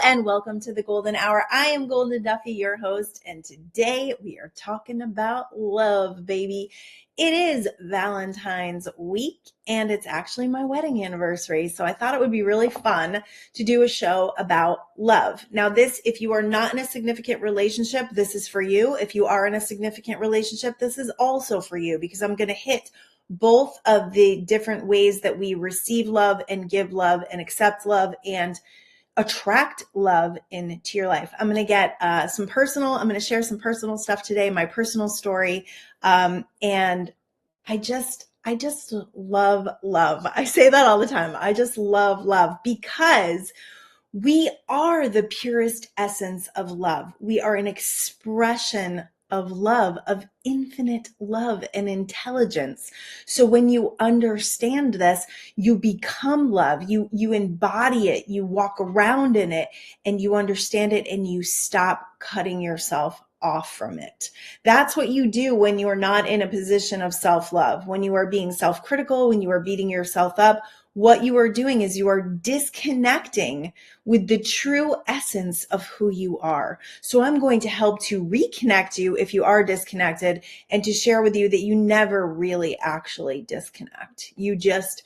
and welcome to the Golden Hour. I am Golden Duffy, your host, and today we are talking about love, baby. It is Valentine's week, and it's actually my wedding anniversary, so I thought it would be really fun to do a show about love. Now, if you are not in a significant relationship, this is for you. If you are in a significant relationship, this is also for you, because I'm going to hit both of the different ways that we receive love and give love and accept love and attract love into your life. I'm going to get I'm going to share some personal stuff today, my personal story. And I just love love. I say that all the time. I just love love because we are the purest essence of love. We are an expression of love, of infinite love and intelligence. So when you understand this, you become love. You embody it. You walk around in it and you understand it, and you stop cutting yourself off from it. That's what you do when you are not in a position of self-love, when you are being self-critical, when you are beating yourself up. What you are doing is you are disconnecting with the true essence of who you are. So I'm going to help to reconnect you if you are disconnected, and to share with you that you never really actually disconnect. You just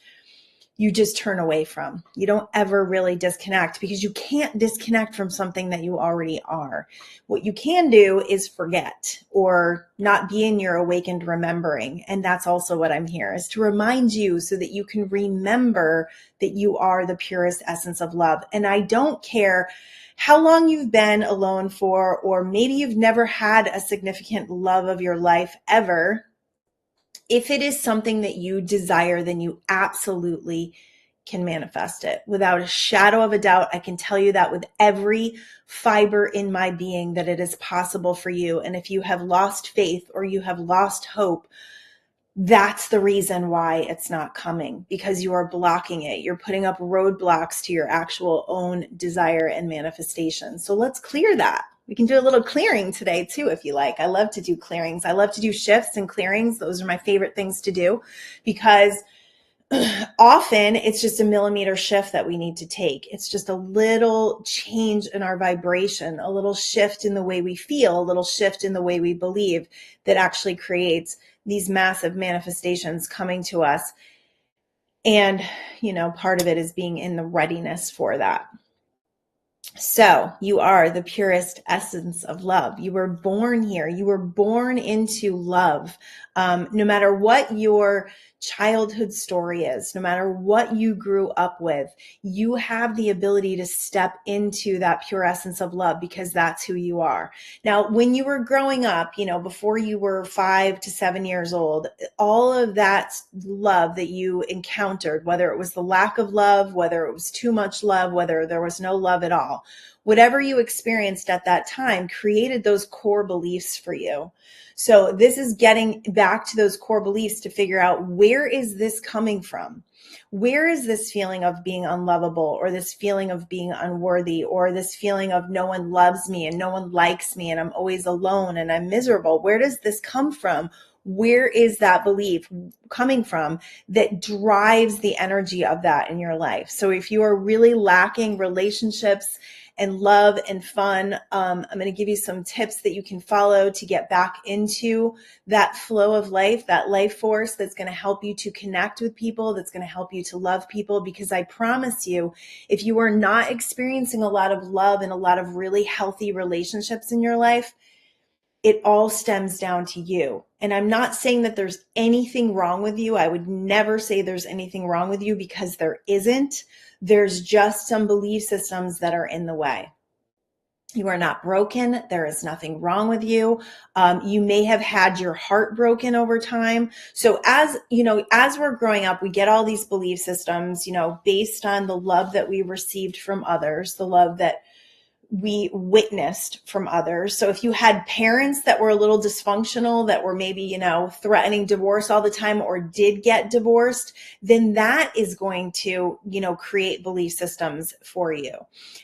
turn away from. You don't ever really disconnect, because you can't disconnect from something that you already are. What you can do is forget or not be in your awakened remembering. And that's also what I'm here, is to remind you so that you can remember that you are the purest essence of love. And I don't care how long you've been alone for, or maybe you've never had a significant love of your life ever. If it is something that you desire, then you absolutely can manifest it without a shadow of a doubt. I can tell you that with every fiber in my being, that it is possible for you. And if you have lost faith or you have lost hope, that's the reason why it's not coming, because you are blocking it. You're putting up roadblocks to your actual own desire and manifestation. So let's clear that. We can do a little clearing today too, if you like. I love to do clearings. I love to do shifts and clearings. Those are my favorite things to do, because often it's just a millimeter shift that we need to take. It's just a little change in our vibration, a little shift in the way we feel, a little shift in the way we believe, that actually creates these massive manifestations coming to us. And, part of it is being in the readiness for that. So you are the purest essence of love. You were born here. You were born into love. No matter what your childhood story is, no matter what you grew up with, you have the ability to step into that pure essence of love, because that's who you are. Now, when you were growing up, before you were 5 to 7 years old, all of that love that you encountered, whether it was the lack of love, whether it was too much love, whether there was no love at all, whatever you experienced at that time created those core beliefs for you. So this is getting back to those core beliefs to figure out, where is this coming from? Where is this feeling of being unlovable, or this feeling of being unworthy, or this feeling of no one loves me and no one likes me and I'm always alone and I'm miserable? Where does this come from? Where is that belief coming from that drives the energy of that in your life? So if you are really lacking relationships and love and fun, I'm going to give you some tips that you can follow to get back into that flow of life, that life force that's going to help you to connect with people, that's going to help you to love people. Because I promise you, if you are not experiencing a lot of love and a lot of really healthy relationships in your life, it all stems down to you. And I'm not saying that there's anything wrong with you. I would never say there's anything wrong with you, because there isn't. There's just some belief systems that are in the way. You are not broken. There is nothing wrong with you. You may have had your heart broken over time. So as we're growing up, we get all these belief systems, based on the love that we received from others, the love that we witnessed from others. So if you had parents that were a little dysfunctional, that were maybe, threatening divorce all the time, or did get divorced, then that is going to, create belief systems for you.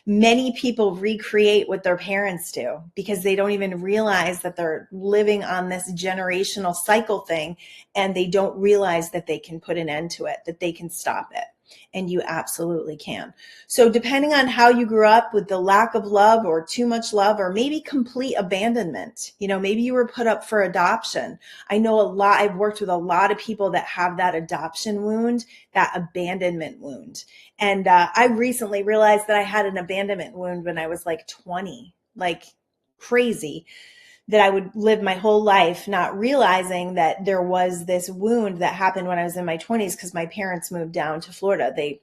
Many people recreate what their parents do, because they don't even realize that they're living on this generational cycle thing, and they don't realize that they can put an end to it, that they can stop it. and you absolutely can. So depending on how you grew up with the lack of love or too much love, or maybe complete abandonment, maybe you were put up for adoption. I know I've worked with a lot of people that have that adoption wound, that abandonment wound. And I recently realized that I had an abandonment wound when I was like 20, like crazy, that I would live my whole life not realizing that there was this wound that happened when I was in my 20s because my parents moved down to Florida. They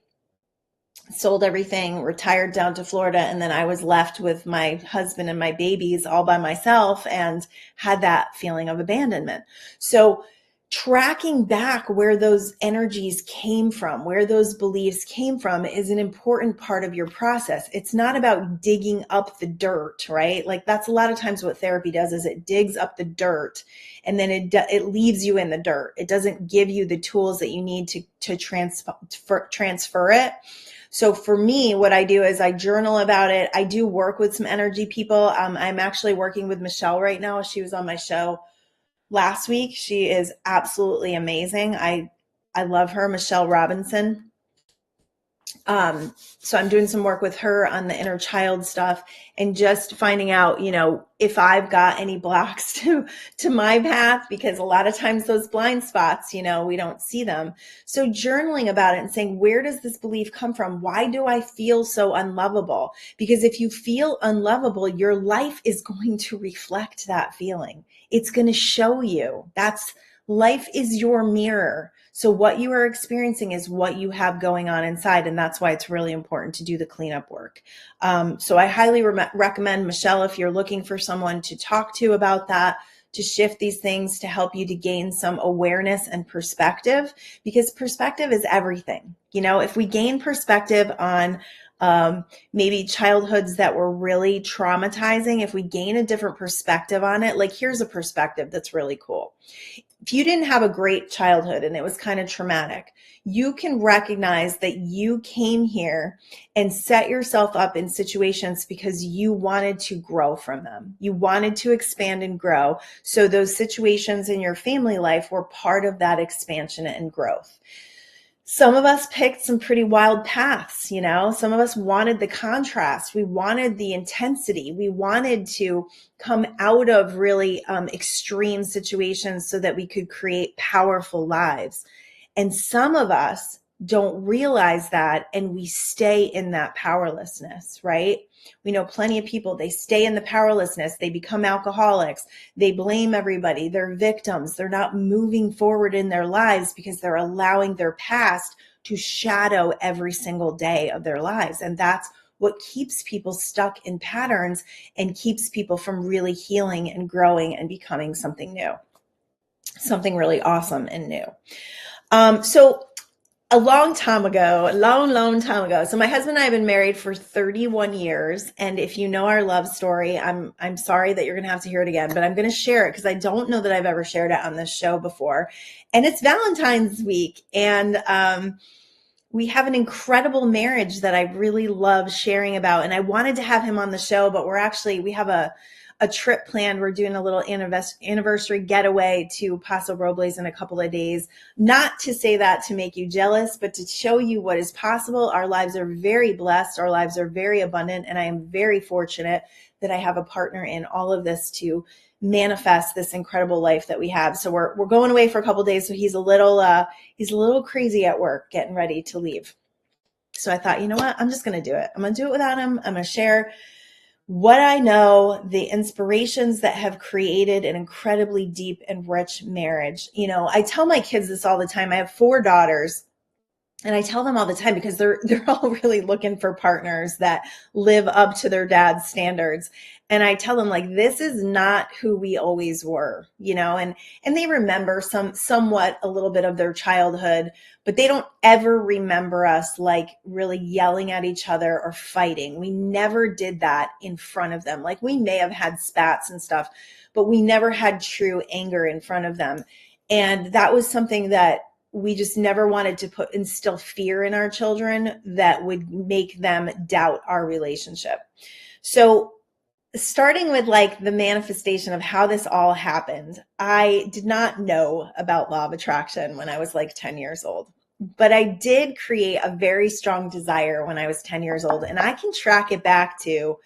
sold everything, retired down to Florida, and then I was left with my husband and my babies all by myself and had that feeling of abandonment. So tracking back where those energies came from, where those beliefs came from, is an important part of your process. It's not about digging up the dirt, right? Like that's a lot of times what therapy does, is it digs up the dirt and then it leaves you in the dirt. It doesn't give you the tools that you need to transfer it. So for me, what I do is I journal about it. I do work with some energy people. I'm actually working with Michelle right now. She was on my show last week. She is absolutely amazing. I love her, Michelle Robinson. So I'm doing some work with her on the inner child stuff and just finding out, if I've got any blocks to my path, because a lot of times those blind spots, we don't see them. So journaling about it and saying, where does this belief come from? Why do I feel so unlovable? Because if you feel unlovable, your life is going to reflect that feeling. It's going to show you. Life is your mirror. So what you are experiencing is what you have going on inside. And that's why it's really important to do the cleanup work. So I highly recommend, Michelle, if you're looking for someone to talk to about that, to shift these things, to help you to gain some awareness and perspective, because perspective is everything. If we gain perspective on maybe childhoods that were really traumatizing, if we gain a different perspective on it, like here's a perspective that's really cool. If you didn't have a great childhood and it was kind of traumatic, you can recognize that you came here and set yourself up in situations because you wanted to grow from them. You wanted to expand and grow. So those situations in your family life were part of that expansion and growth. Some of us picked some pretty wild paths, some of us wanted the contrast. We wanted the intensity. We wanted to come out of really extreme situations so that we could create powerful lives. And some of us don't realize that, and we stay in that powerlessness, right? We know plenty of people, they stay in the powerlessness. They become alcoholics. They blame everybody. They're victims. They're not moving forward in their lives because they're allowing their past to shadow every single day of their lives. And that's what keeps people stuck in patterns and keeps people from really healing and growing and becoming something new, something really awesome and new. So a long time ago. So my husband and I have been married for 31 years. And if you know our love story, I'm sorry that you're going to have to hear it again, but I'm going to share it because I don't know that I've ever shared it on this show before. And it's Valentine's week. And, we have an incredible marriage that I really love sharing about. And I wanted to have him on the show, but we have a trip planned. We're doing a little anniversary getaway to Paso Robles in a couple of days. Not to say that to make you jealous, but to show you what is possible. Our lives are very blessed. Our lives are very abundant. And I am very fortunate that I have a partner in all of this to manifest this incredible life that we have. So we're going away for a couple of days. So he's a little crazy at work, getting ready to leave. So I thought, you know what? I'm just going to do it. I'm going to do it without him. I'm going to share what I know, the inspirations that have created an incredibly deep and rich marriage. I tell my kids this all the time. I have 4 daughters. And I tell them all the time because they're all really looking for partners that live up to their dad's standards. And I tell them, like, this is not who we always were, and they remember somewhat a little bit of their childhood, but they don't ever remember us like really yelling at each other or fighting. We never did that in front of them. Like, we may have had spats and stuff, but we never had true anger in front of them. And that was something that we just never wanted to instill fear in our children that would make them doubt our relationship. So starting with like the manifestation of how this all happened, I did not know about law of attraction when I was like 10 years old. But I did create a very strong desire when I was 10 years old. And I can track it back to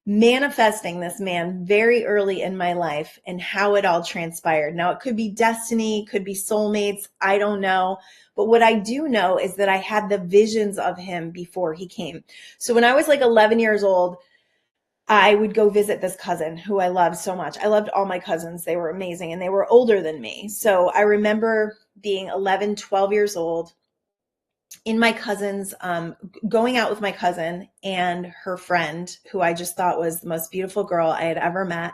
manifesting this man very early in my life and how it all transpired. Now, it could be destiny, could be soulmates. I don't know. But what I do know is that I had the visions of him before he came. So when I was like 11 years old, I would go visit this cousin who I loved so much. I loved all my cousins. They were amazing and they were older than me. So I remember being 11, 12 years old in my cousin's, going out with my cousin and her friend, who I just thought was the most beautiful girl I had ever met,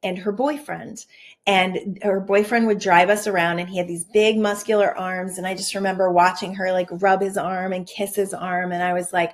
and her boyfriend. And her boyfriend would drive us around and he had these big muscular arms. And I just remember watching her like rub his arm and kiss his arm. And I was like,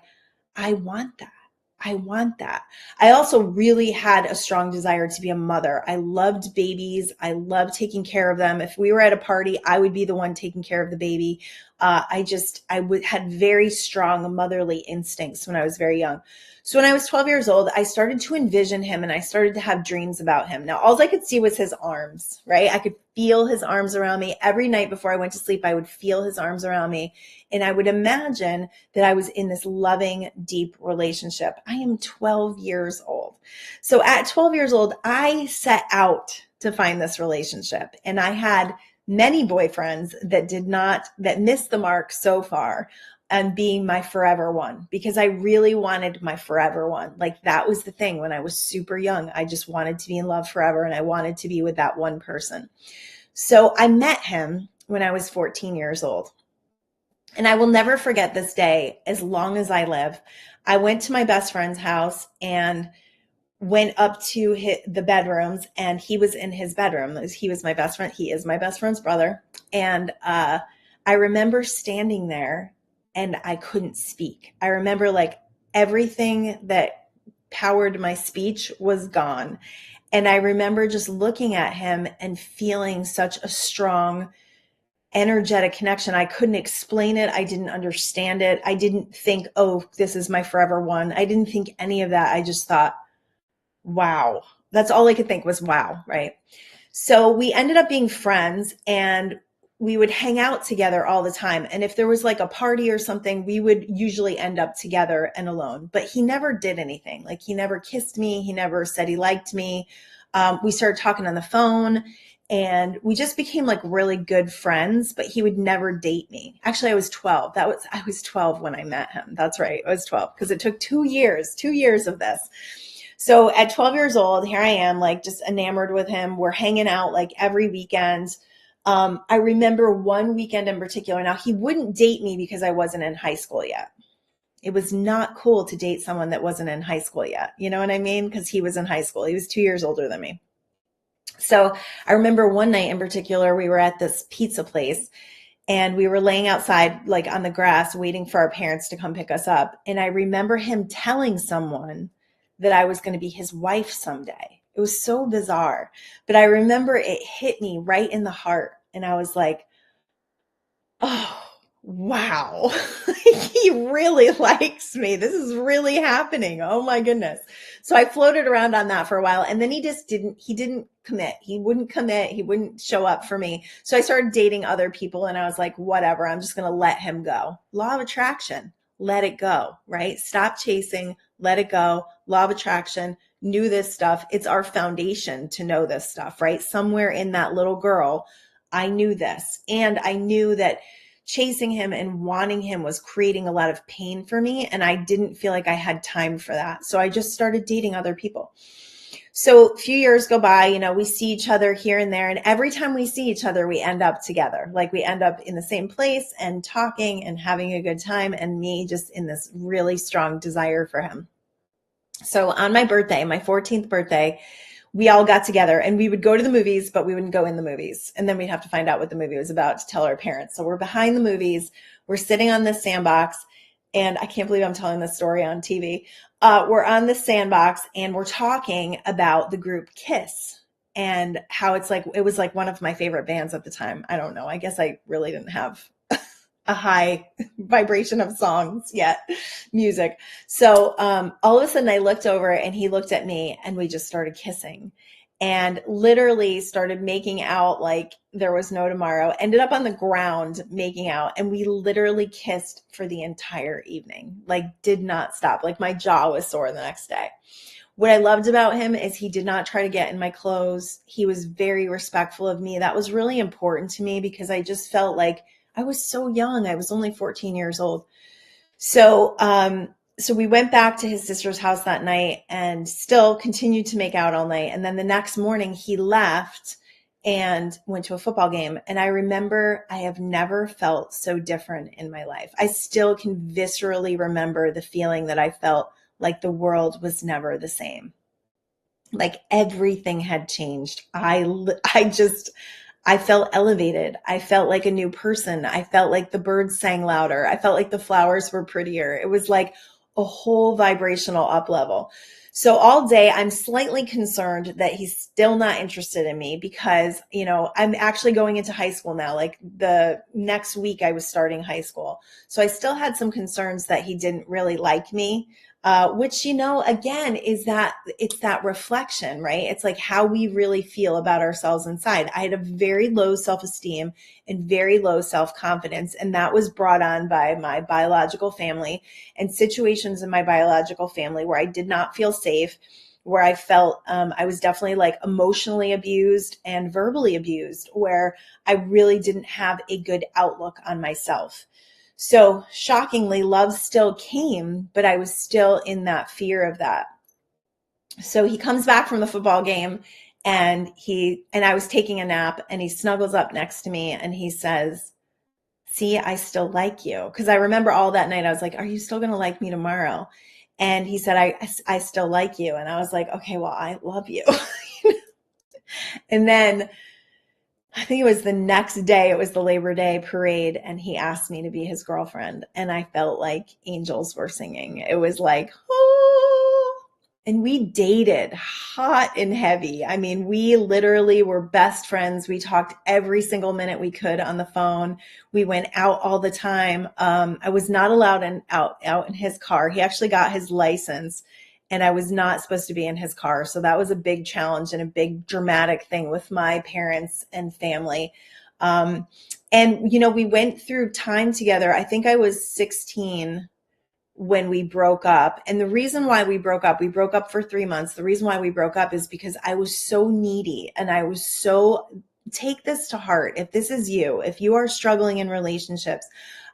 I want that. I want that. I also really had a strong desire to be a mother. I loved babies. I loved taking care of them. If we were at a party, I would be the one taking care of the baby. Had very strong motherly instincts when I was very young. So when I was 12 years old, I started to envision him and I started to have dreams about him. Now, all I could see was his arms, right? I could feel his arms around me. Every night before I went to sleep, I would feel his arms around me. And I would imagine that I was in this loving, deep relationship. I am 12 years old. So at 12 years old, I set out to find this relationship. And I had many boyfriends that missed the mark so far and being my forever one, because I really wanted my forever one. Like that was the thing when I was super young. I just wanted to be in love forever and I wanted to be with that one person. So I met him when I was 14 years old. And I will never forget this day as long as I live. I went to my best friend's house and went up to the bedrooms, and he was in his bedroom. He was my best friend. He is my best friend's brother. And I remember standing there and I couldn't speak. I remember like everything that powered my speech was gone. And I remember just looking at him and feeling such a strong energetic connection. I couldn't explain it. I didn't understand it. I didn't think, oh, this is my forever one. I didn't think any of that. I just thought, wow. That's all I could think was wow, right? So we ended up being friends and we would hang out together all the time. And if there was like a party or something, we would usually end up together and alone. But he never did anything. Like he never kissed me. He never said he liked me. We started talking on the phone and we just became like really good friends, but he would never date me. Actually, I was 12. I was 12 when I met him. That's right. I was 12 because it took 2 years of this. So at 12 years old, here I am, like just enamored with him. We're hanging out like every weekend. I remember one weekend in particular. Now, he wouldn't date me because I wasn't in high school yet. It was not cool to date someone that wasn't in high school yet. You know what I mean? Because he was in high school. He was 2 years older than me. So I remember one night in particular, we were at this pizza place and we were laying outside like on the grass waiting for our parents to come pick us up. And I remember him telling someone that I was going to be his wife someday. It was so bizarre, but I remember it hit me right in the heart. And I was like, oh, wow. He really likes me. This is really happening. Oh my goodness. So I floated around on that for a while and then he didn't commit. He wouldn't commit. He wouldn't show up for me. So I started dating other people and I was like, whatever, I'm just going to let him go. Law of attraction, let it go, right? Stop chasing, let it go. Law of attraction, knew this stuff. It's our foundation to know this stuff, right? Somewhere in that little girl, I knew this. And I knew that chasing him and wanting him was creating a lot of pain for me. And I didn't feel like I had time for that. So I just started dating other people. So a few years go by, we see each other here and there. And every time we see each other, we end up together. Like we end up in the same place and talking and having a good time. And me just in this really strong desire for him. So on my birthday, my 14th birthday, we all got together and we would go to the movies, but we wouldn't go in the movies. And then we'd have to find out what the movie was about to tell our parents. So we're behind the movies. We're sitting on this sandbox. And I can't believe I'm telling this story on TV. We're on the sandbox and we're talking about the group Kiss and how it was like one of my favorite bands at the time. I don't know. I guess I really didn't have a high vibration of songs yet, music. So all of a sudden I looked over and he looked at me and we just started kissing. and literally started making out like there was no tomorrow. Ended up on the ground making out, and we literally kissed for the entire evening. Like, did not stop. Like, my jaw was sore the next day. What I loved about him is he did not try to get in my clothes. He was very respectful of me. That was really important to me because I just felt like I was so young. I was only 14 years old. So, so we went back to his sister's house that night and still continued to make out all night. And then the next morning he left and went to a football game. And I remember I have never felt so different in my life. I still can viscerally remember the feeling that I felt like the world was never the same. Like everything had changed. I felt elevated. I felt like a new person. I felt like the birds sang louder. I felt like the flowers were prettier. It was like a whole vibrational up level. So all day I'm slightly concerned that he's still not interested in me because, I'm actually going into high school now. Like the next week I was starting high school. So I still had some concerns that he didn't really like me. Which, again, it's that reflection, right? It's like how we really feel about ourselves inside. I had a very low self-esteem and very low self-confidence, and that was brought on by my biological family and situations in my biological family where I did not feel safe, where I felt I was definitely like emotionally abused and verbally abused, where I really didn't have a good outlook on myself. So shockingly, love still came, but I was still in that fear of that. So he comes back from the football game and I was taking a nap, and he snuggles up next to me and he says, "See, I still like you." Cause I remember all that night I was like, "Are you still going to like me tomorrow?" And he said, I still like you. And I was like, okay, well, I love you. And then I think it was the next day, it was the Labor Day parade, and he asked me to be his girlfriend. And I felt like angels were singing. It was like, oh, and we dated hot and heavy. I mean, we literally were best friends. We talked every single minute we could on the phone. We went out all the time. I was not allowed out in his car. He actually got his license, and I was not supposed to be in his car. So that was a big challenge and a big dramatic thing with my parents and family. And, we went through time together. I think I was 16 when we broke up. And the reason why we broke up for 3 months. The reason why we broke up is because I was so needy, and I was so, take this to heart. If this is you, if you are struggling in relationships,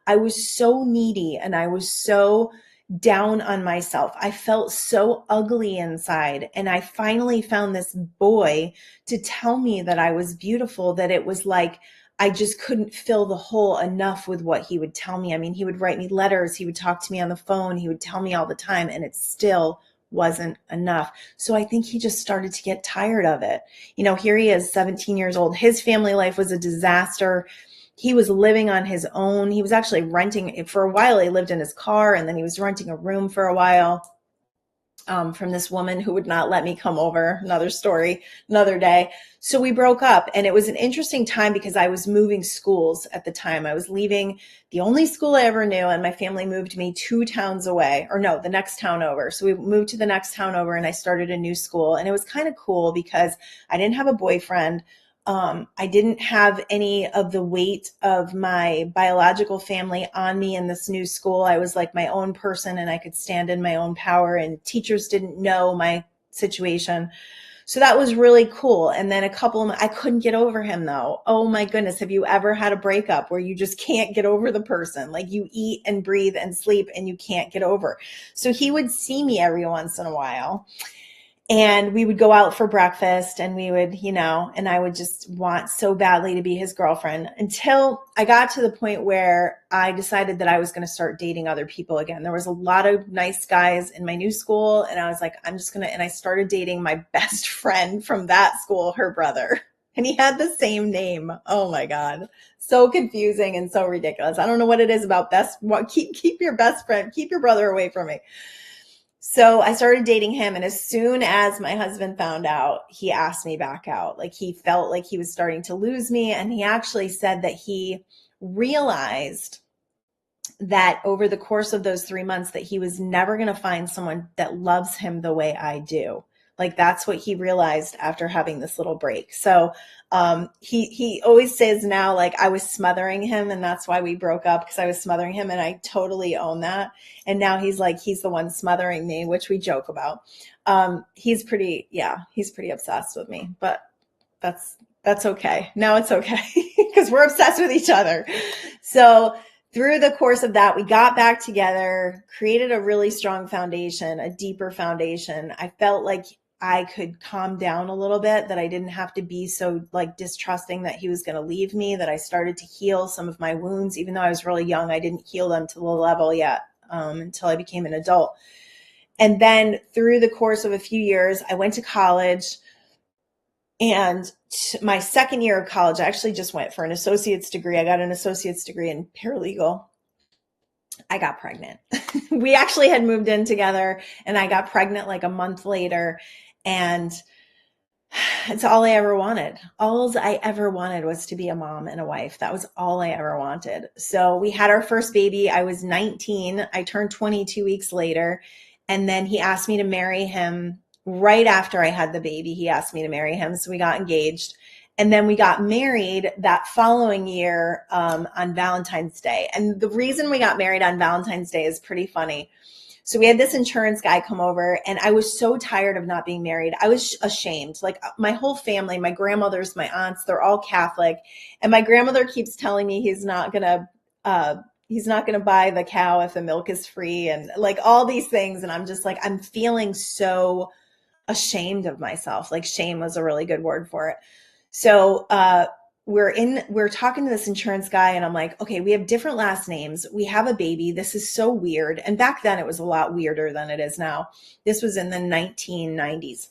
I was so needy and I was so down on myself. I felt so ugly inside. And I finally found this boy to tell me that I was beautiful, that it was like, I just couldn't fill the hole enough with what he would tell me. I mean, he would write me letters. He would talk to me on the phone. He would tell me all the time, and it still wasn't enough. So I think he just started to get tired of it. Here he is, 17 years old. His family life was a disaster. He was living on his own. He was actually renting for a while. He lived in his car, and then he was renting a room for a while. From this woman who would not let me come over. Another story, another day. So we broke up, and it was an interesting time because I was moving schools at the time. I was leaving the only school I ever knew, and my family moved me 2 towns away, or no, the next town over. So we moved to the next town over, and I started a new school, and it was kind of cool because I didn't have a boyfriend. I didn't have any of the weight of my biological family on me in this new school. I was like my own person, and I could stand in my own power, and teachers didn't know my situation. So that was really cool. And then I couldn't get over him though. Oh my goodness. Have you ever had a breakup where you just can't get over the person? Like you eat and breathe and sleep and you can't get over. So he would see me every once in a while. And we would go out for breakfast, and we would, and I would just want so badly to be his girlfriend until I got to the point where I decided that I was going to start dating other people again. There was a lot of nice guys in my new school, and I was like, and I started dating my best friend from that school, her brother. And he had the same name. Oh my God. So confusing and so ridiculous. I don't know what it is about keep your best friend, keep your brother away from me. So I started dating him, and as soon as my husband found out, he asked me back out. Like he felt like he was starting to lose me, and he actually said that he realized that over the course of those 3 months that he was never going to find someone that loves him the way I do. Like that's what he realized after having this little break. So he always says now, like, I was smothering him and that's why we broke up, because I was smothering him, and I totally own that. And now he's like, he's the one smothering me, which we joke about. He's pretty, yeah, he's pretty obsessed with me, but that's that's okay. Now it's okay because we're obsessed with each other. So through the course of that, we got back together, created a really strong foundation, a deeper foundation. I felt like I could calm down a little bit, that I didn't have to be so like distrusting that he was going to leave me, that I started to heal some of my wounds. Even though I was really young, I didn't heal them to the level yet until I became an adult. And then through the course of a few years, I went to college. And my second year of college, I actually just went for an associate's degree. I got an associate's degree in paralegal. I got pregnant. We actually had moved in together, and I got pregnant like a month later. And it's all I ever wanted. All I ever wanted was to be a mom and a wife. That was all I ever wanted. So we had our first baby. I was 19. I turned 22 weeks later. And then he asked me to marry him right after I had the baby. He asked me to marry him. So we got engaged. And then we got married that following year on Valentine's Day. And the reason we got married on Valentine's Day is pretty funny. So we had this insurance guy come over, and I was so tired of not being married. I was ashamed. Like my whole family, my grandmothers, my aunts, they're all Catholic. And my grandmother keeps telling me he's not going to buy the cow if the milk is free, and like all these things. And I'm just like, I'm feeling so ashamed of myself. Like shame was a really good word for it. So we're talking to this insurance guy, and I'm like, okay, we have different last names. We have a baby. This is so weird. And back then it was a lot weirder than it is now. This was in the 1990s.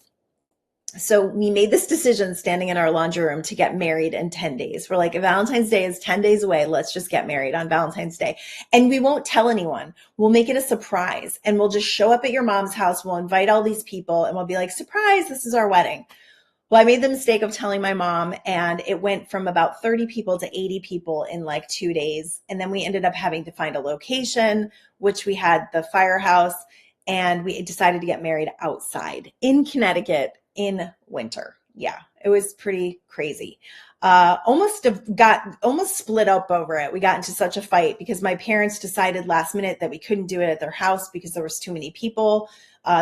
So we made this decision standing in our laundry room to get married in 10 days. We're like, Valentine's Day is 10 days away. Let's just get married on Valentine's Day. And we won't tell anyone. We'll make it a surprise, and we'll just show up at your mom's house. We'll invite all these people, and we'll be like, surprise, this is our wedding. Well, I made the mistake of telling my mom, and it went from about 30 people to 80 people in like 2 days. And then we ended up having to find a location, which we had the firehouse, and we decided to get married outside in Connecticut in winter. Yeah, it was pretty crazy. Almost split up over it. We got into such a fight because my parents decided last minute that we couldn't do it at their house because there was too many people.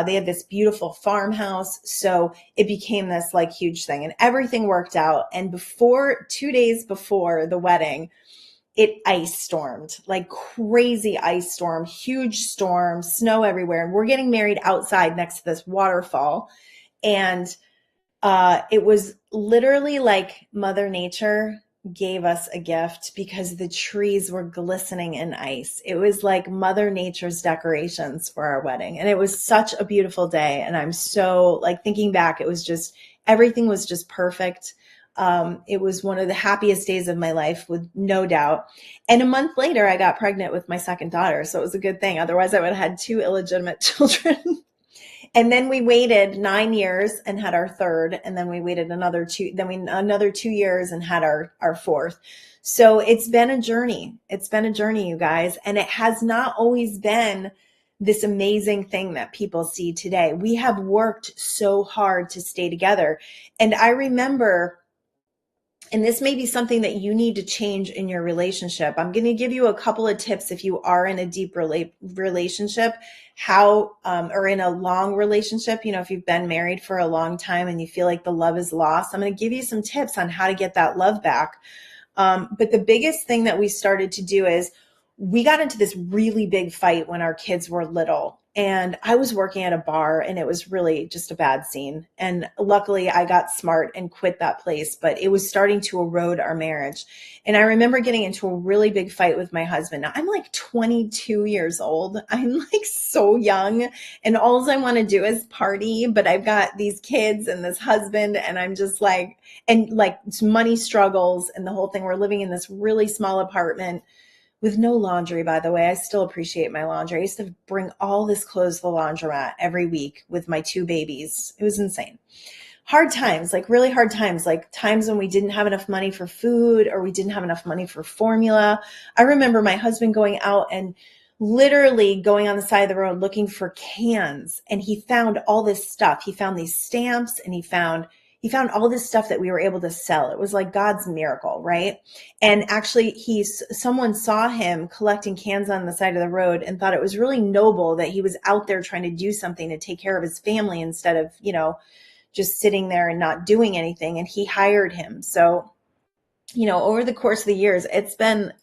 They had this beautiful farmhouse. So it became this like huge thing, and everything worked out. And 2 days before the wedding, it ice stormed, like crazy ice storm, huge storm, snow everywhere. And we're getting married outside next to this waterfall. And it was literally like Mother Nature gave us a gift, because the trees were glistening in ice. It was like Mother Nature's decorations for our wedding. And it was such a beautiful day. And I'm so like thinking back, it was just, everything was just perfect. It was one of the happiest days of my life, with no doubt. And a month later, I got pregnant with my second daughter. So it was a good thing. Otherwise, I would have had 2 illegitimate children. And then we waited 9 years and had our third. And then we waited another 2 years and had our fourth. So it's been a journey. It's been a journey, you guys. And it has not always been this amazing thing that people see today. We have worked so hard to stay together. And I remember, and this may be something that you need to change in your relationship. I'm going to give you a couple of tips if you are in a deep relationship, or in a long relationship, if you've been married for a long time and you feel like the love is lost. I'm going to give you some tips on how to get that love back. But the biggest thing that we started to do is we got into this really big fight when our kids were little. And I was working at a bar, and it was really just a bad scene. And luckily I got smart and quit that place, but it was starting to erode our marriage. And I remember getting into a really big fight with my husband. Now I'm like 22 years old. I'm like so young, and all I want to do is party, but I've got these kids and this husband, and I'm just like, and like money struggles and the whole thing. We're living in this really small apartment with no laundry, by the way. I still appreciate my laundry. I used to bring all this clothes to the laundromat every week with my 2 babies. It was insane. Hard times, like really hard times, like times when we didn't have enough money for food, or we didn't have enough money for formula. I remember my husband going out and literally going on the side of the road looking for cans, and he found all this stuff. He found these stamps, and he found all this stuff that we were able to sell. It was like God's miracle, right? And actually someone saw him collecting cans on the side of the road and thought it was really noble that he was out there trying to do something to take care of his family instead of, just sitting there and not doing anything. And he hired him. So, over the course of the years, it's been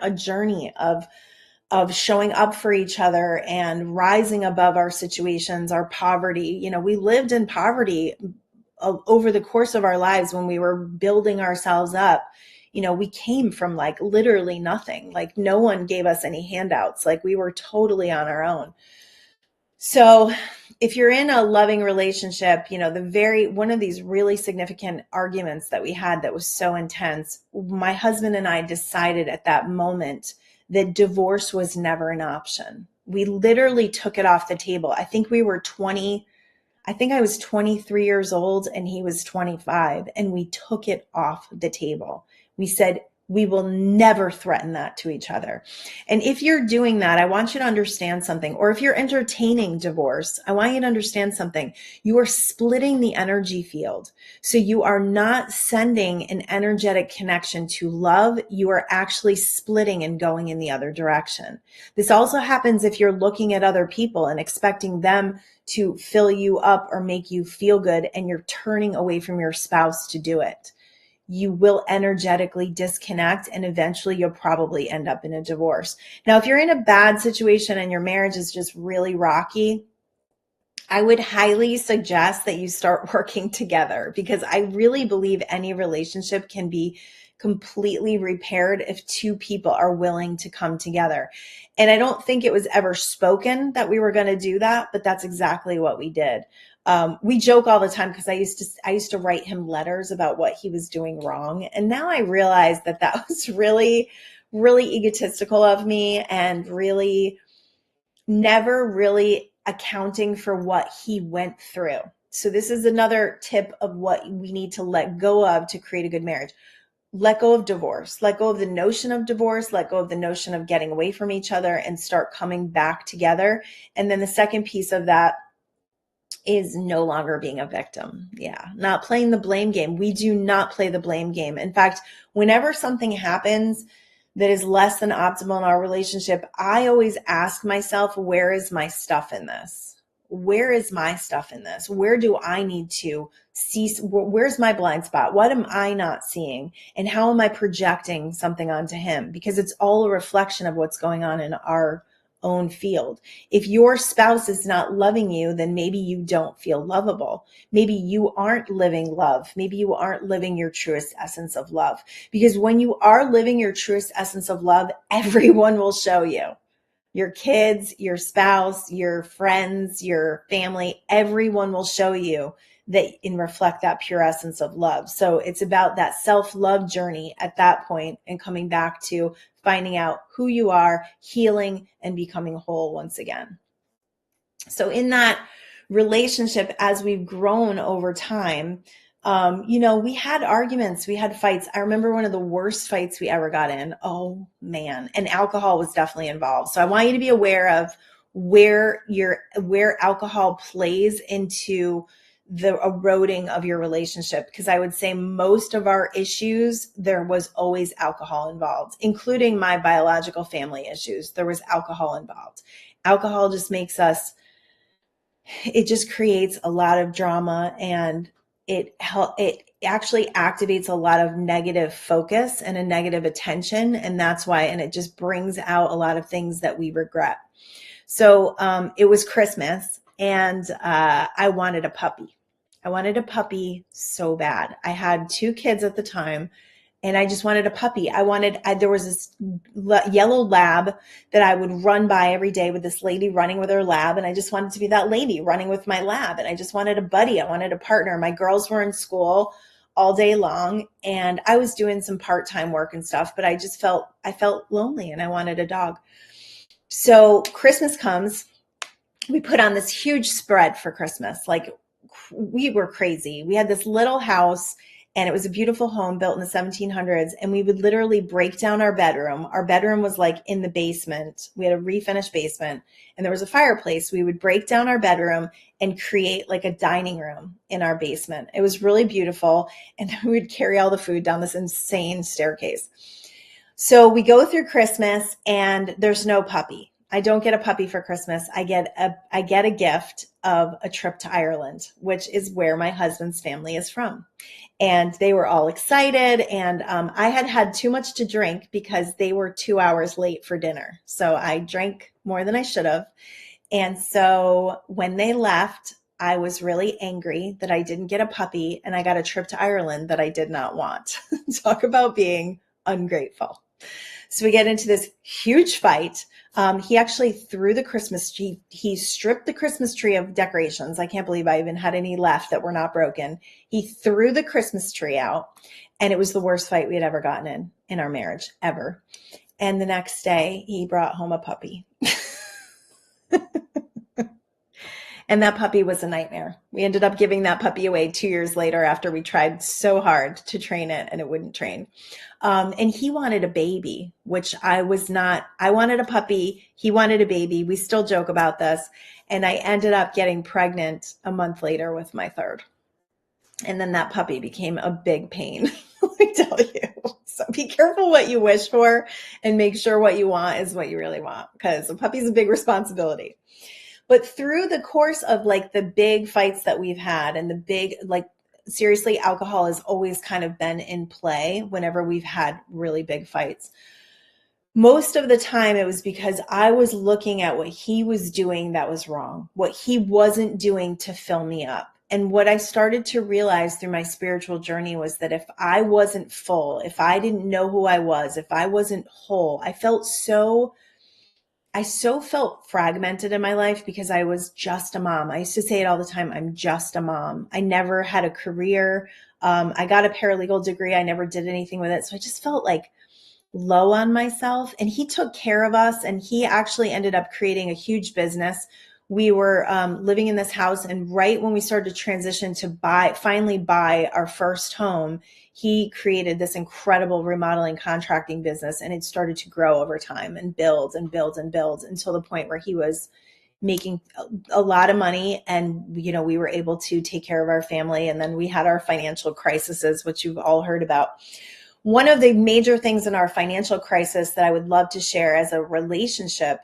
a journey of showing up for each other and rising above our situations, our poverty. We lived in poverty over the course of our lives when we were building ourselves up. We came from like literally nothing. Like no one gave us any handouts. Like we were totally on our own. So if you're in a loving relationship, one of these really significant arguments that we had that was so intense, my husband and I decided at that moment that divorce was never an option. We literally took it off the table. I think I was 23 years old and he was 25, and we took it off the table. We said, we will never threaten that to each other. And if you're doing that, I want you to understand something. Or if you're entertaining divorce, I want you to understand something. You are splitting the energy field. So you are not sending an energetic connection to love. You are actually splitting and going in the other direction. This also happens if you're looking at other people and expecting them to fill you up or make you feel good, and you're turning away from your spouse to do it. You will energetically disconnect, and eventually you'll probably end up in a divorce. Now, if you're in a bad situation and your marriage is just really rocky, I would highly suggest that you start working together, because I really believe any relationship can be completely repaired if two people are willing to come together. And I don't think it was ever spoken that we were going to do that, but that's exactly what we did. We joke all the time because I used to write him letters about what he was doing wrong. And now I realize that was really, really egotistical of me, and really never really accounting for what he went through. So this is another tip of what we need to let go of to create a good marriage. Let go of divorce, let go of the notion of divorce, let go of the notion of getting away from each other, and start coming back together. And then the second piece of that is no longer being a victim. Yeah. Not playing the blame game. We do not play the blame game. In fact, whenever something happens that is less than optimal in our relationship, I always ask myself, where is my stuff in this? Where is my stuff in this? Where do I need to see? Where's my blind spot? What am I not seeing? And how am I projecting something onto him? Because it's all a reflection of what's going on in our own field. If your spouse is not loving you, then maybe you don't feel lovable. Maybe you aren't living love. Maybe you aren't living your truest essence of love. Because when you are living your truest essence of love, everyone will show you. Your kids, your spouse, your friends, your family, everyone will show you that and reflect that pure essence of love. So it's about that self-love journey at that point, and coming back to finding out who you are, healing, and becoming whole once again. So in that relationship, as we've grown over time, we had arguments, we had fights. I remember one of the worst fights we ever got in. Oh man. And alcohol was definitely involved. So I want you to be aware of where alcohol plays into the eroding of your relationship. Because I would say most of our issues, there was always alcohol involved, including my biological family issues. There was alcohol involved. Alcohol just it just creates a lot of drama, and it actually activates a lot of negative focus and a negative attention. And that's why, and it just brings out a lot of things that we regret. So it was Christmas, and I wanted a puppy. I wanted a puppy so bad. I had 2 kids at the time, and I just wanted a puppy. There was this yellow lab that I would run by every day with this lady running with her lab. And I just wanted to be that lady running with my lab. And I just wanted a buddy. I wanted a partner. My girls were in school all day long, and I was doing some part-time work and stuff, but I felt lonely, and I wanted a dog. So Christmas comes, we put on this huge spread for Christmas. Like, we were crazy. We had this little house, And it was a beautiful home built in the 1700s. And we would literally break down our bedroom. Our bedroom was like in the basement. We had a refinished basement and there was a fireplace. We would break down our bedroom and create like a dining room in our basement. It was really beautiful. And then we would carry all the food down this insane staircase. So we go through Christmas and there's no puppy. I don't get a puppy for Christmas. I get a gift of a trip to Ireland, which is where my husband's family is from. And they were all excited. And I had had too much to drink because they were 2 hours late for dinner. So I drank more than I should have. And so when they left, I was really angry that I didn't get a puppy and I got a trip to Ireland that I did not want. Talk about being ungrateful. So we get into this huge fight. He actually threw the Christmas tree. He stripped the Christmas tree of decorations. I can't believe I even had any left that were not broken. He threw the Christmas tree out, and it was the worst fight we had ever gotten in our marriage, ever. And the next day, he brought home a puppy. And that puppy was a nightmare. We ended up giving that puppy away 2 years later after we tried so hard to train it and it wouldn't train. And he wanted a baby, which I was not. I wanted a puppy. He wanted a baby. We still joke about this. And I ended up getting pregnant a month later with my third. And then that puppy became a big pain, let me tell you. So be careful what you wish for and make sure what you want is what you really want, because a puppy's a big responsibility. But through the course of like the big fights that we've had and the big, like, seriously, alcohol has always kind of been in play whenever we've had really big fights. Most of the time it was because I was looking at what he was doing that was wrong, what he wasn't doing to fill me up. And what I started to realize through my spiritual journey was that if I wasn't full, if I didn't know who I was, if I wasn't whole, I so felt fragmented in my life because I was just a mom. I used to say it all the time. I'm just a mom. I never had a career. I got a paralegal degree. I never did anything with it. So I just felt like low on myself, and he took care of us, and he actually ended up creating a huge business. We were living in this house, and right when we started to transition to finally buy our first home, he created this incredible remodeling contracting business, and it started to grow over time and build and build and build until the point where he was making a lot of money. And, we were able to take care of our family. And then we had our financial crises, which you've all heard about. One of the major things in our financial crisis that I would love to share as a relationship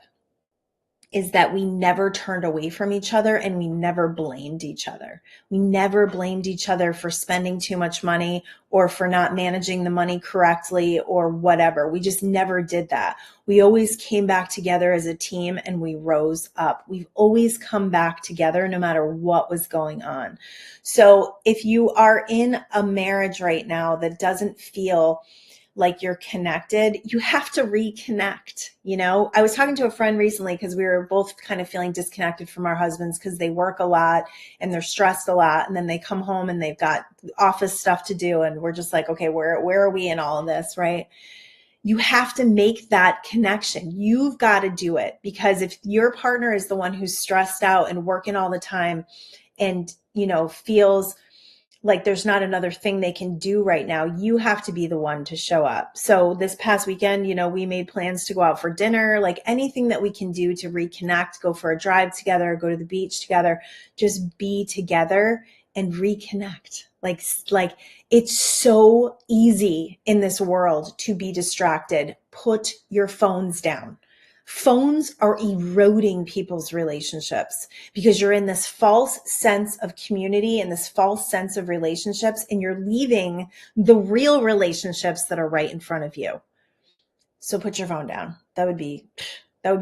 is that we never turned away from each other and we never blamed each other. We never blamed each other for spending too much money or for not managing the money correctly or whatever. We just never did that. We always came back together as a team and we rose up. We've always come back together no matter what was going on. So if you are in a marriage right now that doesn't feel like you're connected, you have to reconnect. I was talking to a friend recently because we were both kind of feeling disconnected from our husbands because they work a lot and they're stressed a lot. And then they come home and they've got office stuff to do. And we're just like, okay, where are we in all of this, right? You have to make that connection. You've got to do it, because if your partner is the one who's stressed out and working all the time and, feels like there's not another thing they can do right now, you have to be the one to show up. So this past weekend, we made plans to go out for dinner, like anything that we can do to reconnect, go for a drive together, go to the beach together, just be together and reconnect. Like it's so easy in this world to be distracted. Put your phones down. Phones are eroding people's relationships because you're in this false sense of community and this false sense of relationships, and you're leaving the real relationships that are right in front of you. So put your phone down. That would be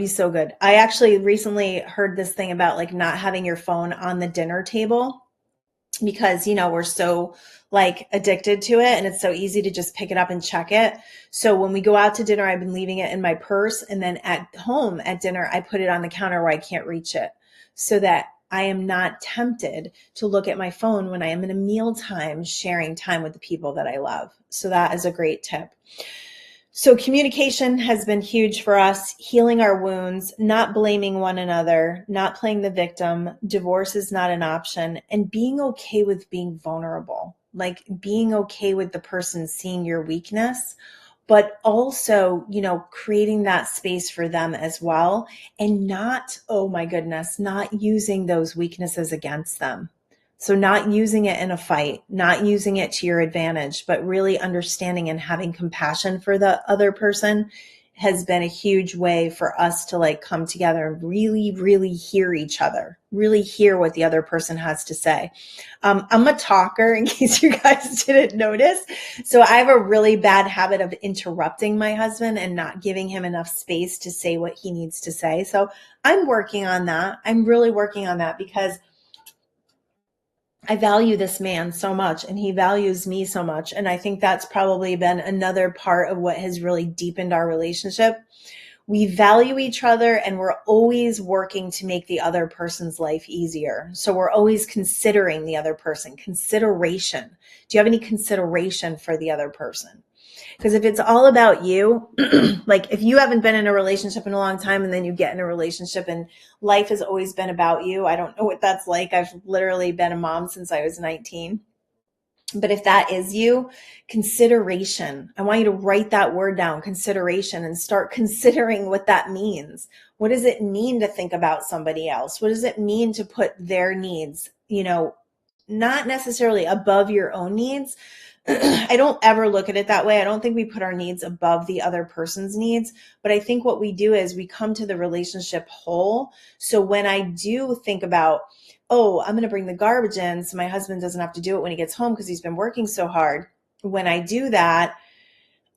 so good. I actually recently heard this thing about like not having your phone on the dinner table because, we're so like addicted to it and it's so easy to just pick it up and check it. So when we go out to dinner, I've been leaving it in my purse, and then at home at dinner, I put it on the counter where I can't reach it so that I am not tempted to look at my phone when I am in a mealtime sharing time with the people that I love. So that is a great tip. So communication has been huge for us, healing our wounds, not blaming one another, not playing the victim. Divorce is not an option, and being okay with being vulnerable. like being okay with the person seeing your weakness, but also, creating that space for them as well, and not, oh my goodness, not using those weaknesses against them. So not using it in a fight, not using it to your advantage, but really understanding and having compassion for the other person has been a huge way for us to like come together and really, really hear each other, really hear what the other person has to say. I'm a talker, in case you guys didn't notice. So I have a really bad habit of interrupting my husband and not giving him enough space to say what he needs to say. So I'm working on that. I'm really working on that because I value this man so much and he values me so much. And I think that's probably been another part of what has really deepened our relationship. We value each other and we're always working to make the other person's life easier. So we're always considering the other person. Consideration. Do you have any consideration for the other person? Because if it's all about you, like if you haven't been in a relationship in a long time and then you get in a relationship and life has always been about you, I don't know what that's like. I've literally been a mom since I was 19. But if that is you, consideration, I want you to write that word down, consideration, and start considering what that means. What does it mean to think about somebody else? What does it mean to put their needs, not necessarily above your own needs? I don't ever look at it that way. I don't think we put our needs above the other person's needs, but I think what we do is we come to the relationship whole. So when I do think about, oh, I'm going to bring the garbage in so my husband doesn't have to do it when he gets home because he's been working so hard. When I do that,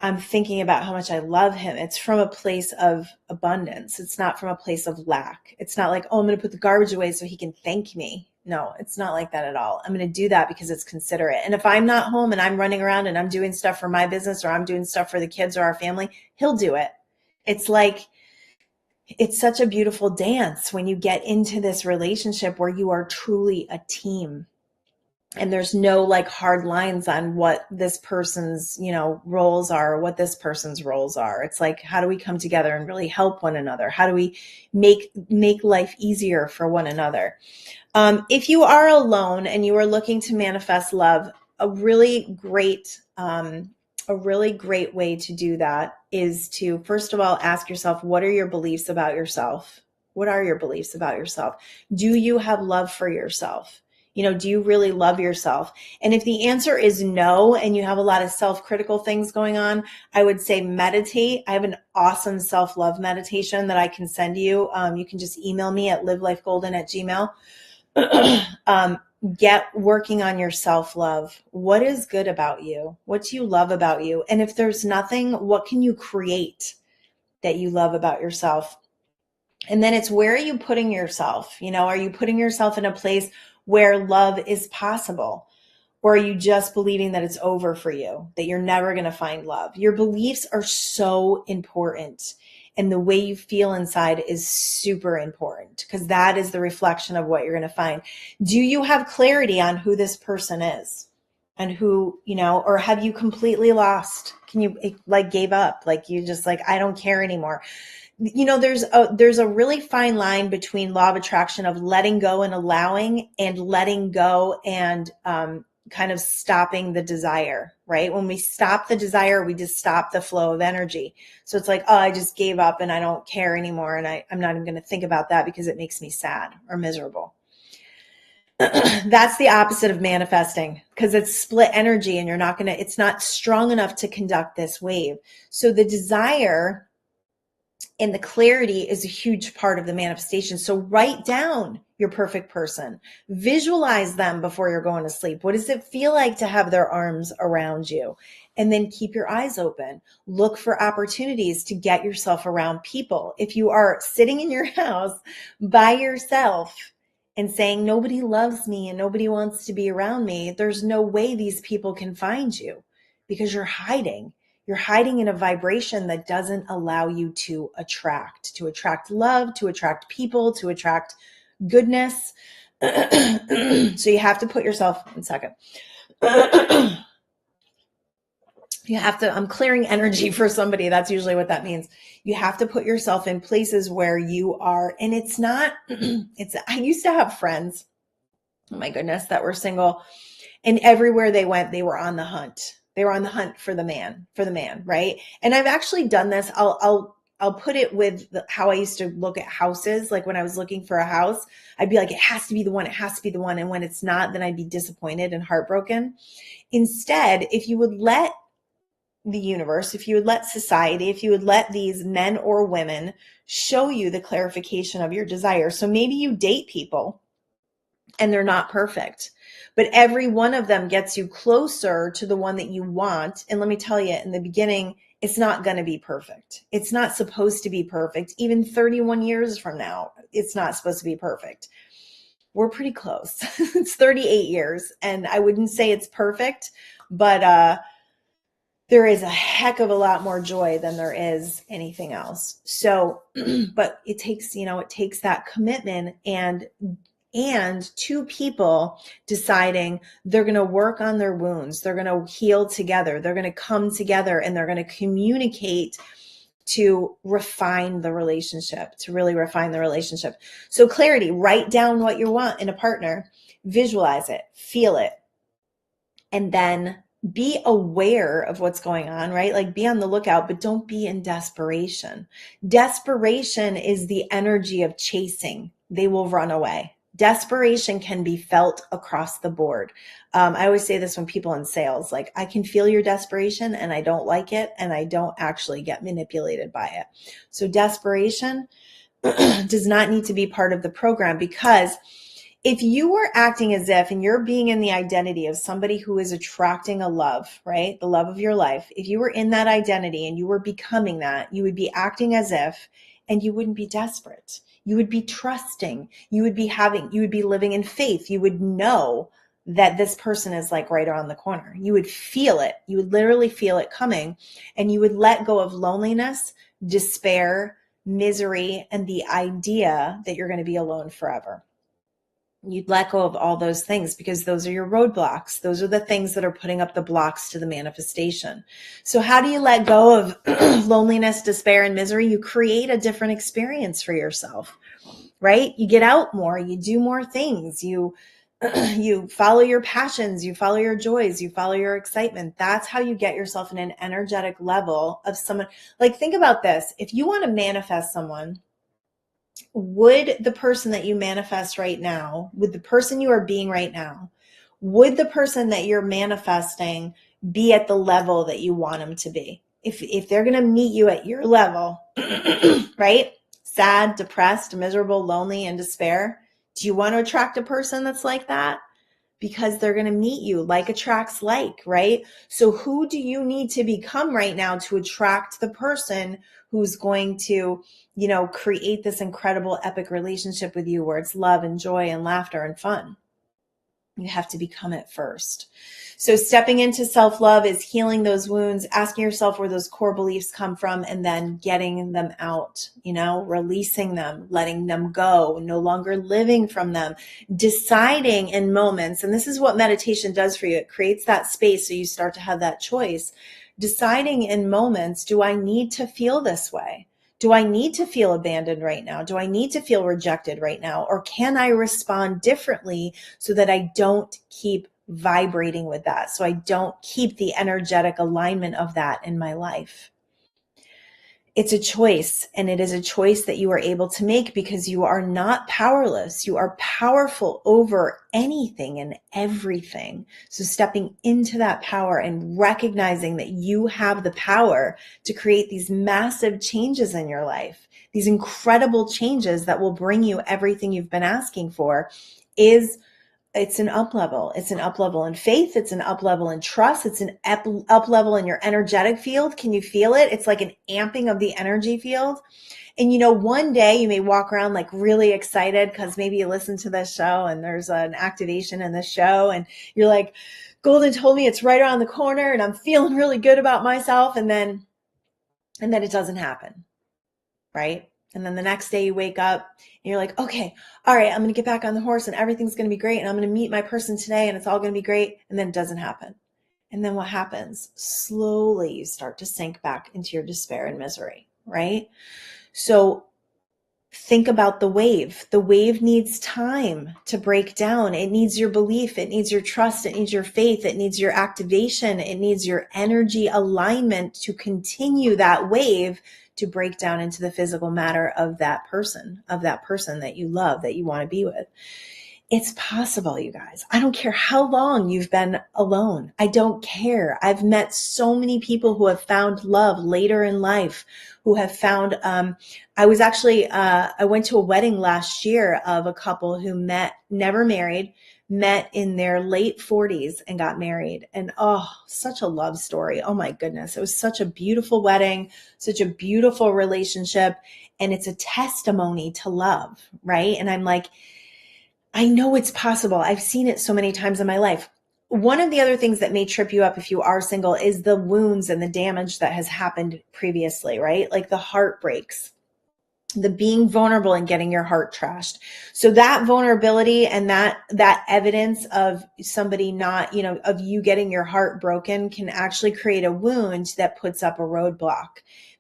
I'm thinking about how much I love him. It's from a place of abundance. It's not from a place of lack. It's not like, oh, I'm going to put the garbage away so he can thank me. No, it's not like that at all. I'm going to do that because it's considerate. And if I'm not home and I'm running around and I'm doing stuff for my business or I'm doing stuff for the kids or our family, he'll do it. It's like, it's such a beautiful dance when you get into this relationship where you are truly a team. And there's no like hard lines on what this person's, roles are, or what this person's roles are. It's like, how do we come together and really help one another? How do we make life easier for one another? If you are alone and you are looking to manifest love, a really great way to do that is to, first of all, ask yourself, what are your beliefs about yourself? What are your beliefs about yourself? Do you have love for yourself? Do you really love yourself? And if the answer is no, and you have a lot of self-critical things going on, I would say meditate. I have an awesome self-love meditation that I can send you. You can just email me at livelifegolden@gmail.com. Get working on your self-love. What is good about you? What do you love about you? And if there's nothing, what can you create that you love about yourself? And then it's, where are you putting yourself? Are you putting yourself in a place where love is possible? Or are you just believing that it's over for you, that you're never going to find love? Your beliefs are so important. And the way you feel inside is super important, because that is the reflection of what you're going to find. Do you have clarity on who this person is and who, or have you completely lost? Can you like gave up? Like you just like, I don't care anymore. There's a really fine line between law of attraction of letting go and allowing, and letting go and kind of stopping the desire, right? When we stop the desire, we just stop the flow of energy. So it's like, oh, I just gave up and I don't care anymore. And I'm not even going to think about that because it makes me sad or miserable. That's the opposite of manifesting, because it's split energy and it's not strong enough to conduct this wave. So the desire and the clarity is a huge part of the manifestation. So write down your perfect person. Visualize them before you're going to sleep. What does it feel like to have their arms around you? And then keep your eyes open. Look for opportunities to get yourself around people. If you are sitting in your house by yourself and saying, nobody loves me and nobody wants to be around me, there's no way these people can find you, because you're hiding. You're hiding in a vibration that doesn't allow you to attract love, to attract people, to attract goodness. So you have to put yourself, one second. I'm clearing energy for somebody. That's usually what that means. You have to put yourself in places where you are, and it's not, I used to have friends, oh my goodness, that were single. And everywhere they went, they were on the hunt. They were on the hunt for the man, right? And I've actually done this. I'll put it with how I used to look at houses. Like when I was looking for a house, I'd be like, it has to be the one. It has to be the one. And when it's not, then I'd be disappointed and heartbroken. Instead, if you would let the universe, if you would let society, if you would let these men or women show you the clarification of your desire. So maybe you date people and they're not perfect, but every one of them gets you closer to the one that you want. And let me tell you, in the beginning, it's not going to be perfect. It's not supposed to be perfect. Even 31 years from now, it's not supposed to be perfect. We're pretty close. It's 38 years, and I wouldn't say it's perfect, but there is a heck of a lot more joy than there is anything else. So, but it takes, it takes that commitment and two people deciding they're going to work on their wounds. They're going to heal together. They're going to come together and they're going to communicate to refine the relationship, to really refine the relationship. So clarity, write down what you want in a partner, visualize it, feel it, and then be aware of what's going on, right? Like be on the lookout, but don't be in desperation. Desperation is the energy of chasing. They will run away. Desperation can be felt across the board. I always say this when people in sales, like I can feel your desperation and I don't like it and I don't actually get manipulated by it. So desperation does not need to be part of the program, because if you were acting as if, and you're being in the identity of somebody who is attracting a love, right? The love of your life. If you were in that identity and you were becoming that, you would be acting as if, and you wouldn't be desperate. You would be trusting. You would be living in faith. You would know that this person is like right around the corner. You would feel it. You would literally feel it coming, and you would let go of loneliness, despair, misery, and the idea that you're going to be alone forever. You'd let go of all those things because those are your roadblocks. Those are the things that are putting up the blocks to the manifestation. So how do you let go of loneliness, despair, and misery? You create a different experience for yourself, right? You get out more, you do more things, you you follow your passions, you follow your joys, you follow your excitement. That's how you get yourself in an energetic level of someone. Like think about this. If you want to manifest someone, would the person that you manifest right now, with the person you are being right now, would the person that you're manifesting be at the level that you want them to be? If they're going to meet you at your level, right? Sad, depressed, miserable, lonely, and despair. Do you want to attract a person that's like that? Because they're going to meet you. Like attracts like, right? So who do you need to become right now to attract the person who's going to, create this incredible epic relationship with you where it's love and joy and laughter and fun? You have to become it first. So stepping into self-love is healing those wounds, asking yourself where those core beliefs come from, and then getting them out, releasing them, letting them go, no longer living from them, deciding in moments. And this is what meditation does for you. It creates that space so you start to have that choice. Deciding in moments, do I need to feel this way? Do I need to feel abandoned right now? Do I need to feel rejected right now? Or can I respond differently so that I don't keep vibrating with that? So I don't keep the energetic alignment of that in my life. It's a choice, and it is a choice that you are able to make because you are not powerless. You are powerful over anything and everything. So stepping into that power and recognizing that you have the power to create these massive changes in your life, these incredible changes that will bring you everything you've been asking for, it's an up level. It's an up level in faith. It's an up level in trust. It's an up level in your energetic field. Can you feel it? It's like an amping of the energy field. And one day you may walk around like really excited because maybe you listen to this show and there's an activation in this show and you're like, Goldyn told me it's right around the corner and I'm feeling really good about myself. And then it doesn't happen. Right? And then the next day you wake up and you're like, okay, all right, I'm going to get back on the horse and everything's going to be great. And I'm going to meet my person today and it's all going to be great. And then it doesn't happen. And then what happens? Slowly you start to sink back into your despair and misery, right? So think about the wave. The wave needs time to break down. It needs your belief. It needs your trust. It needs your faith. It needs your activation. It needs your energy alignment to continue that wave to break down into the physical matter of that person that you love, that you want to be with. It's possible, you guys. I don't care how long you've been alone. I don't care. I've met so many people who have found love later in life, who have found, I went to a wedding last year of a couple who never married, met in their late 40s and got married. And oh, such a love story. Oh my goodness. It was such a beautiful wedding, such a beautiful relationship. And it's a testimony to love, right? And I'm like, I know it's possible. I've seen it so many times in my life. One of the other things that may trip you up if you are single is the wounds and the damage that has happened previously, right? Like the heartbreaks, the being vulnerable and getting your heart trashed. So that vulnerability and that evidence of somebody not, of you getting your heart broken can actually create a wound that puts up a roadblock,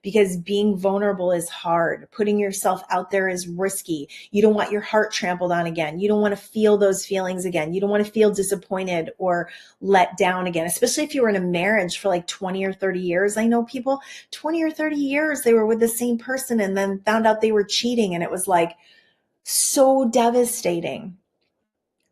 because being vulnerable is hard. Putting yourself out there is risky. You don't want your heart trampled on again. You don't want to feel those feelings again. You don't want to feel disappointed or let down again, especially if you were in a marriage for like 20 or 30 years. I know people 20 or 30 years, they were with the same person and then found out they were cheating. And it was like so devastating.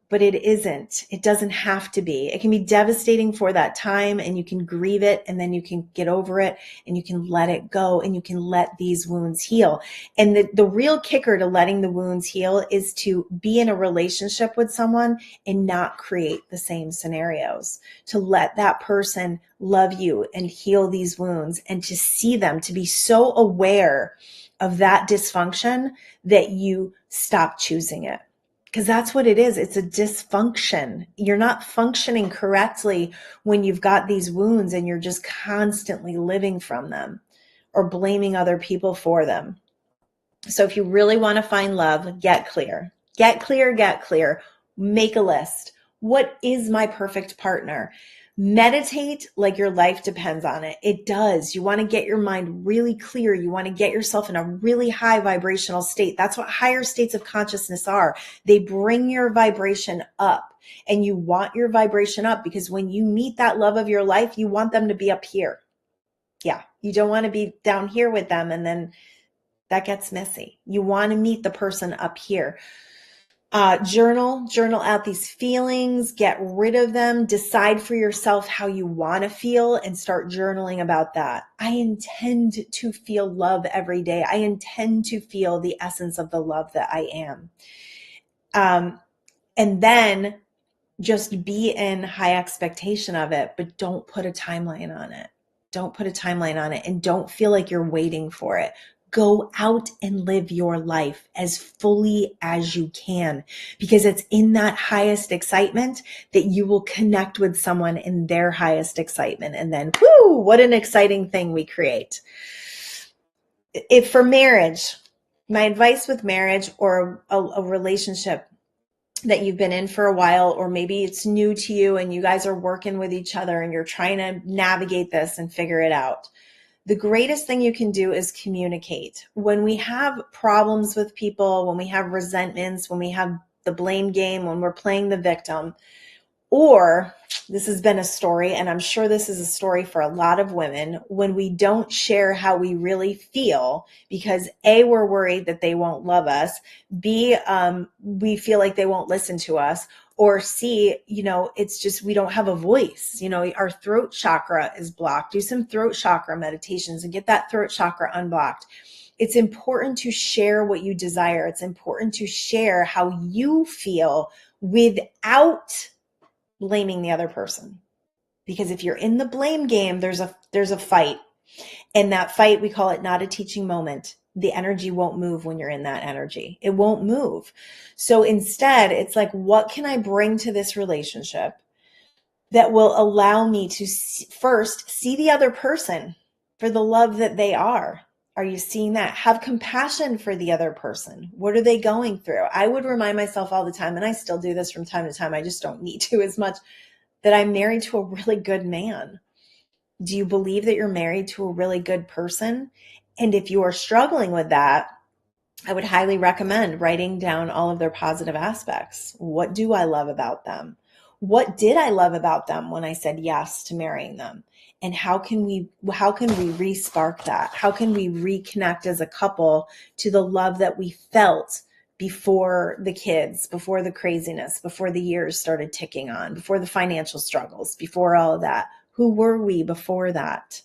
But it isn't. It doesn't have to be. It can be devastating for that time, and you can grieve it, and then you can get over it, and you can let it go, and you can let these wounds heal. And the real kicker to letting the wounds heal is to be in a relationship with someone and not create the same scenarios. To let that person love you and heal these wounds, and to see them, to be so aware of that dysfunction that you stop choosing it. Because that's what it is. It's a dysfunction. You're not functioning correctly when you've got these wounds and you're just constantly living from them or blaming other people for them. So if you really want to find love, get clear. Get clear, get clear. Make a list. What is my perfect partner? Meditate like your life depends on it. It does. You want to get your mind really clear. You want to get yourself in a really high vibrational state. That's what higher states of consciousness are. They bring your vibration up, and you want your vibration up because when you meet that love of your life, you want them to be up here. Yeah. You don't want to be down here with them and then that gets messy. You want to meet the person up here. Journal out these feelings, get rid of them, decide for yourself how you want to feel and start journaling about that. I intend to feel love every day. I intend to feel the essence of the love that I am. And then just be in high expectation of it, but don't put a timeline on it. Don't put a timeline on it and don't feel like you're waiting for it. Go out and live your life as fully as you can, because it's in that highest excitement that you will connect with someone in their highest excitement. And then, whoo, what an exciting thing we create. If for marriage, my advice with marriage or a relationship that you've been in for a while, or maybe it's new to you and you guys are working with each other and you're trying to navigate this and figure it out. The greatest thing you can do is communicate. When we have problems with people, when we have resentments, when we have the blame game, when we're playing the victim, or this has been a story, and I'm sure this is a story for a lot of women, when we don't share how we really feel because A, we're worried that they won't love us, B, we feel like they won't listen to us, or C, it's just we don't have a voice. Our throat chakra is blocked. Do some throat chakra meditations and get that throat chakra unblocked. It's important to share what you desire. It's important to share how you feel without blaming the other person. Because if you're in the blame game, there's a fight. And that fight, we call it not a teaching moment. The energy won't move when you're in that energy. It won't move. So instead, it's like, what can I bring to this relationship that will allow me to first see the other person for the love that they are? Are you seeing that? Have compassion for the other person. What are they going through? I would remind myself all the time, and I still do this from time to time, I just don't need to as much, that I'm married to a really good man. Do you believe that you're married to a really good person? And if you are struggling with that, I would highly recommend writing down all of their positive aspects. What do I love about them? What did I love about them when I said yes to marrying them? And how can we re-spark that? How can we reconnect as a couple to the love that we felt before the kids, before the craziness, before the years started ticking on, before the financial struggles, before all of that? Who were we before that?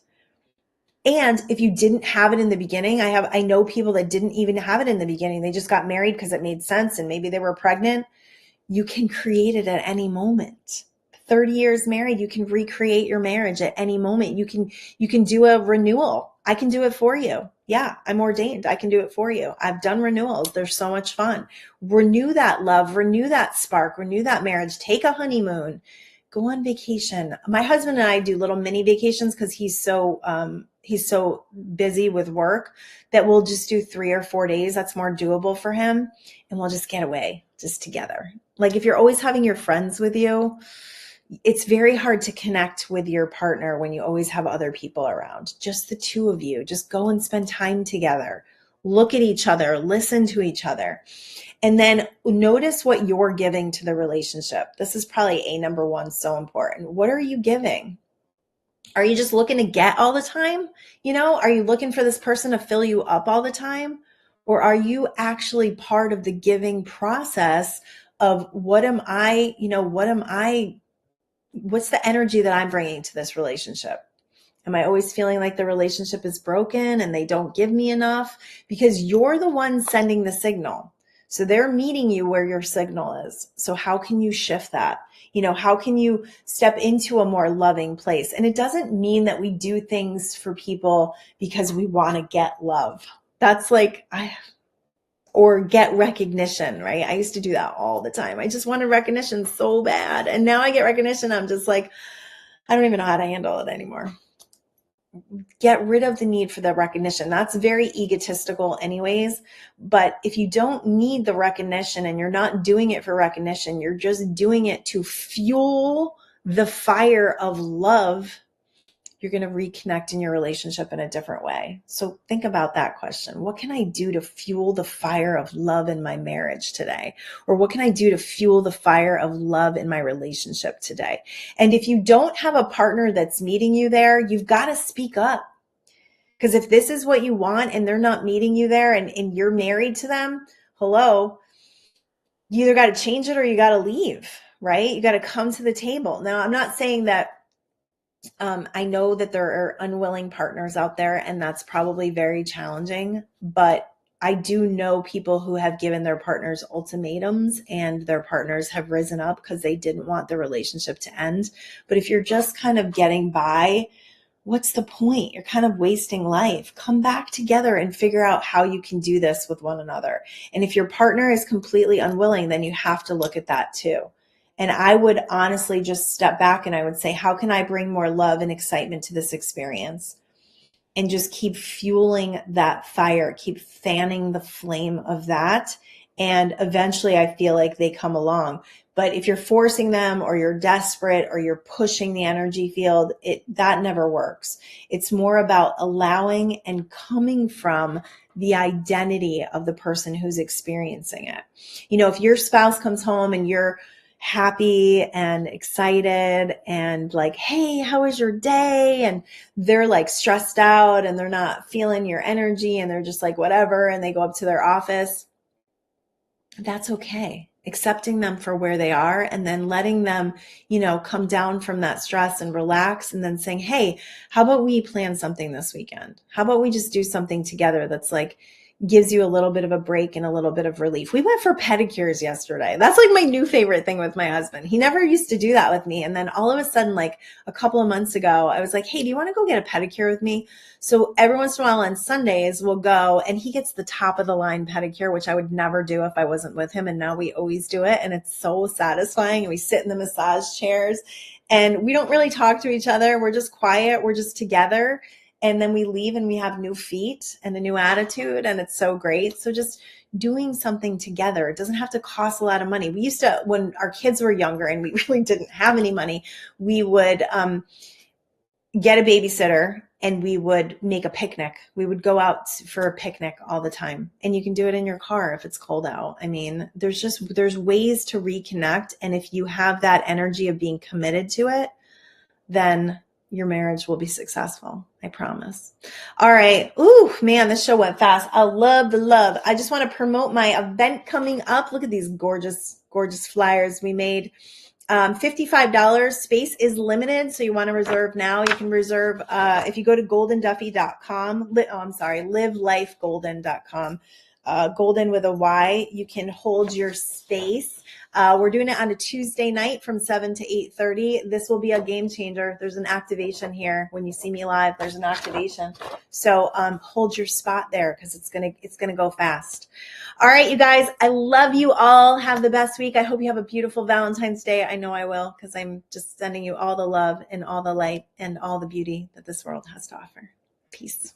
And if you didn't have it in the beginning, I know people that didn't even have it in the beginning. They just got married because it made sense and maybe they were pregnant. You can create it at any moment. 30 years married, you can recreate your marriage at any moment. You can do a renewal. I can do it for you. Yeah, I'm ordained. I can do it for you. I've done renewals. They're so much fun. Renew that love, renew that spark, renew that marriage. Take a honeymoon. Go on vacation. My husband and I do little mini vacations because he's so busy with work that we'll just do 3 or 4 days. That's more doable for him. And we'll just get away just together. Like if you're always having your friends with you, it's very hard to connect with your partner when you always have other people around. Just the two of you. Just go and spend time together. Look at each other, listen to each other. And then notice what you're giving to the relationship. This is probably number one, so important. What are you giving? Are you just looking to get all the time? Are you looking for this person to fill you up all the time? Or are you actually part of the giving process of what's the energy that I'm bringing to this relationship? Am I always feeling like the relationship is broken and they don't give me enough? Because you're the one sending the signal. So they're meeting you where your signal is. So how can you shift that? How can you step into a more loving place? And it doesn't mean that we do things for people because we want to get love. That's like, or get recognition, right? I used to do that all the time. I just wanted recognition so bad. And now I get recognition. I'm just like, I don't even know how to handle it anymore. Get rid of the need for the recognition. That's very egotistical anyways. But if you don't need the recognition and you're not doing it for recognition, you're just doing it to fuel the fire of love, you're going to reconnect in your relationship in a different way. So think about that question. What can I do to fuel the fire of love in my marriage today? Or what can I do to fuel the fire of love in my relationship today? And if you don't have a partner that's meeting you there, you've got to speak up. Because if this is what you want and they're not meeting you there and you're married to them, hello, you either got to change it or you got to leave, right? You got to come to the table. Now, I'm not saying that I know that there are unwilling partners out there, and that's probably very challenging, but I do know people who have given their partners ultimatums and their partners have risen up because they didn't want the relationship to end. But if you're just kind of getting by, what's the point? You're kind of wasting life. Come back together and figure out how you can do this with one another. And if your partner is completely unwilling, then you have to look at that too. And I would honestly just step back and I would say, how can I bring more love and excitement to this experience? And just keep fueling that fire, keep fanning the flame of that. And eventually I feel like they come along. But if you're forcing them or you're desperate or you're pushing the energy field, that never works. It's more about allowing and coming from the identity of the person who's experiencing it. If your spouse comes home and you're happy and excited and like, hey, how was your day? And they're like stressed out and they're not feeling your energy and they're just like, whatever. And they go up to their office. That's okay. Accepting them for where they are and then letting them, come down from that stress and relax and then saying, hey, how about we plan something this weekend? How about we just do something together that's like, gives you a little bit of a break and a little bit of relief. We went for pedicures yesterday. That's like my new favorite thing with my husband. He never used to do that with me. And then all of a sudden, like a couple of months ago, I was like, hey, do you want to go get a pedicure with me? So every once in a while on Sundays, we'll go and he gets the top of the line pedicure, which I would never do if I wasn't with him. And now we always do it. And it's so satisfying. And we sit in the massage chairs and we don't really talk to each other. We're just quiet. We're just together. And then we leave and we have new feet and a new attitude. And it's so great. So just doing something together. It doesn't have to cost a lot of money. We used to, when our kids were younger and we really didn't have any money, we would get a babysitter and we would make a picnic. We would go out for a picnic all the time. And you can do it in your car if it's cold out. I mean, there's ways to reconnect. And if you have that energy of being committed to it, then your marriage will be successful. I promise. All right. Ooh, man, this show went fast. I love the love. I just want to promote my event coming up. Look at these gorgeous, gorgeous flyers we made. $55. Space is limited, so you want to reserve now. You can reserve if you go to goldenduffy.com. Livelifegolden.com. Goldyn with a Y. You can hold your space. We're doing it on a Tuesday night from 7 to 8:30. This will be a game changer. There's an activation here. When you see me live, there's an activation. So hold your spot there because it's gonna go fast. All right, you guys, I love you all. Have the best week. I hope you have a beautiful Valentine's Day. I know I will, because I'm just sending you all the love and all the light and all the beauty that this world has to offer. Peace.